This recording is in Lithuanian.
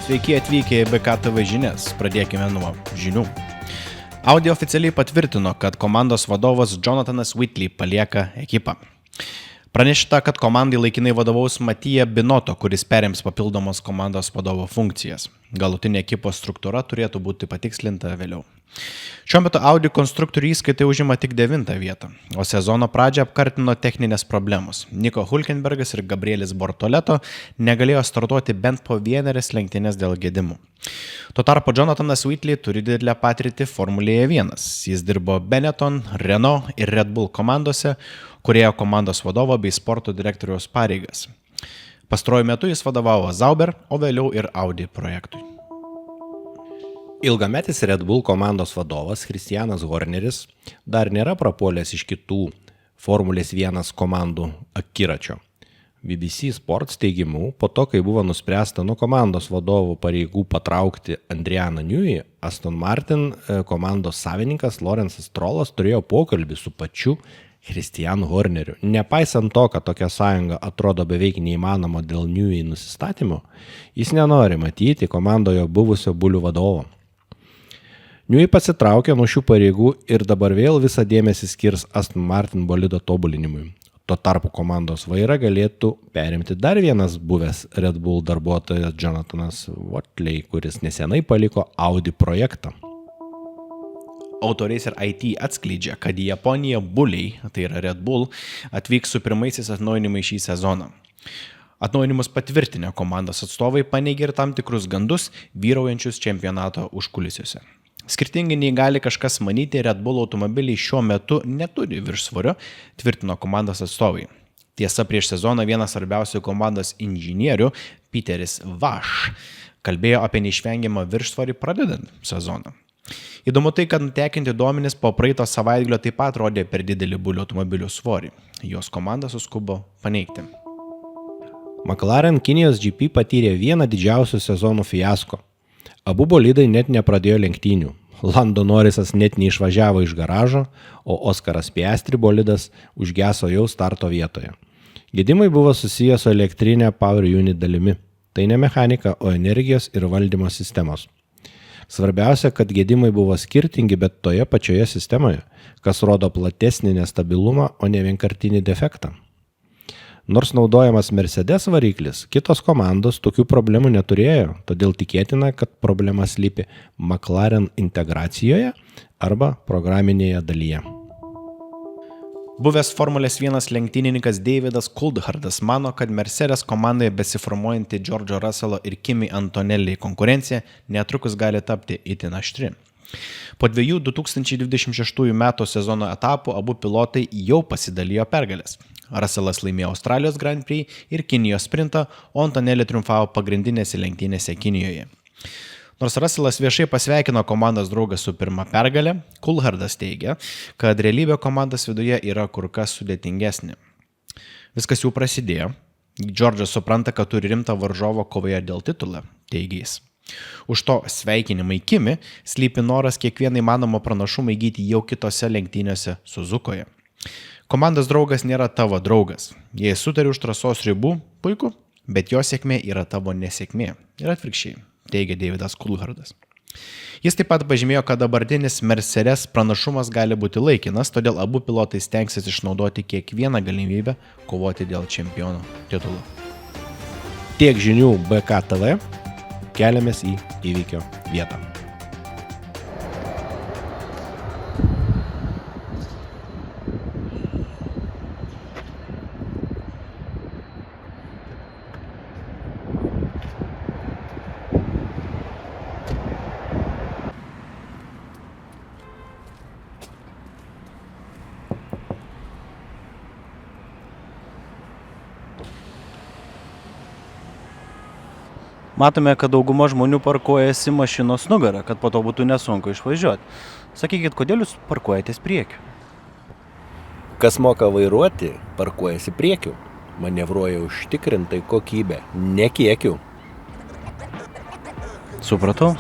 Sveiki atvykę į BKTV žinias. Pradėkime nuo žinių. Audi oficialiai patvirtino, kad komandos vadovas Jonathanas Whitley palieka ekipą. Pranešta, kad komandai laikinai vadovaus Matija Binotto, kuris perims papildomos komandos vadovo funkcijas. Galutinė ekipos struktūra turėtų būti patikslinta vėliau. Šiuo metu Audi konstruktorių įskaitai užima tik 9 vietą, o sezono pradžią apkartino techninės problemos. Nico Hülkenbergas ir Gabrielis Bortoleto negalėjo startuoti bent po 1 lenktynės dėl gedimų. Tuo tarpu Jonathanas Whitley turi didelę patirtį Formulėje 1. Jis dirbo Benetton, Renault ir Red Bull komandose, kurėjo komandos vadovo bei sporto direktoriaus pareigas. Pastaruoju metu jis vadovavo Sauber, o vėliau ir Audi projektui. Ilgametis Red Bull komandos vadovas Christianas Horneris dar nėra prapuolęs iš kitų Formulės 1 komandų akiračio. BBC Sports teigimu, po to, kai buvo nuspręsta nuo komandos vadovų pareigų patraukti Adrianą Newey, Aston Martin komandos savininkas Lawrence'as Strollas turėjo pokalbį su pačiu Christianu Horneriu. Nepaisant to, kad tokia sąjunga atrodo beveik neįmanoma dėl Newey nusistatymo, jis nenori matyti komandoje buvusio Bulių vadovo. Newey pasitraukė nuo šių pareigų ir dabar vėl visą dėmesį skirs Aston Martin bolido tobulinimui. Tuo tarpu komandos vairą galėtų perimti dar vienas buvęs Red Bull darbuotojas Jonathanas Whitley, kuris nesenai paliko Audi projektą. Autoracer IT atskleidžia, kad į Japoniją Buliai, tai yra Red Bull, atvyks su pirmaisiais atnaujinimais šį sezoną. Atnaujinimus patvirtinę komandos atstovai paneigė ir tam tikrus gandus vyraujančius čempionato užkulisiuose. Skirtingai nei gali kažkas manyti, Red Bull automobiliai šiuo metu neturi viršsvorio, tvirtino komandos atstovai. Tiesa, prieš sezoną vienas svarbiausių komandos inžinierių, Peteris Vash, kalbėjo apie neišvengiamą viršsvorį pradedant sezoną. Įdomu tai, kad nutekinti duomenys po praeito savaitgalio taip pat rodė per didelį Bulių automobilių svorį. Jos komanda suskubo paneigti. McLaren Kinijos GP patyrė vieną didžiausių sezonų fiasko. Abu bolidai net nepradėjo lenktynių. Lando Norrisas net neišvažiavo iš garažo, o Oskaras Piastri bolidas užgeso jau starto vietoje. Gedimai buvo susiję su elektrinė Power Unit dalimi. Tai ne mechanika, o energijos ir valdymo sistemos. Svarbiausia, kad gedimai buvo skirtingi, bet toje pačioje sistemoje, kas rodo platesnį nestabilumą, o ne vienkartinį defektą. Nors naudojamas Mercedes variklis, kitos komandos tokių problemų neturėjo, todėl tikėtina, kad problema slypi McLaren integracijoje arba programinėje dalyje. Buvęs Formulės 1 lenktynininkas Davidas Coulthardas mano, kad Mercedes komandoje besiformuojanti George'o Russello ir Kimi Antonelli konkurencija netrukus gali tapti itin aštri. Po 2 2026 metų sezono etapų abu pilotai jau pasidalijo pergalės. Russellas laimėjo Australijos Grand Prix ir Kinijos sprintą, o Antonelli triumfavo pagrindinėse lenktynėse Kinijoje. Nors Russellas viešai pasveikino komandos draugą su pirma pergalė, Coulthardas teigia, kad realybė komandos viduje yra kur kas sudėtingesnė. Viskas jau prasidėjo. George'as supranta, kad turi rimtą varžovą kovoje dėl titulą, teigia jis. Už to sveikinimai Kimi slypi noras kiekvieną įmanomą pranašumą įgyti jau kitose lenktynėse Suzukoje. Komandos draugas nėra tavo draugas. Jei sutari už trasos ribų, puiku, bet jo sėkmė yra tavo nesėkmė. Ir atvirkščiai, teigia Davidas Coulthardas. Jis taip pat pažymėjo, kad dabartinis Mercedes pranašumas gali būti laikinas, todėl abu pilotai stengsis išnaudoti kiekvieną galimybę kovoti dėl čempionų titulo. Tiek žinių BKTV, keliamės į įvykio vietą. Matome, kad dauguma žmonių parkuojasi mašinos nugarą, kad po to būtų nesunku išvažiuoti. Sakykit, kodėl jūs parkuojatės priekiu? Kas moka vairuoti, parkuojasi priekiu. Manevruoja užtikrintai kokybę, ne kiekiu. Supratau.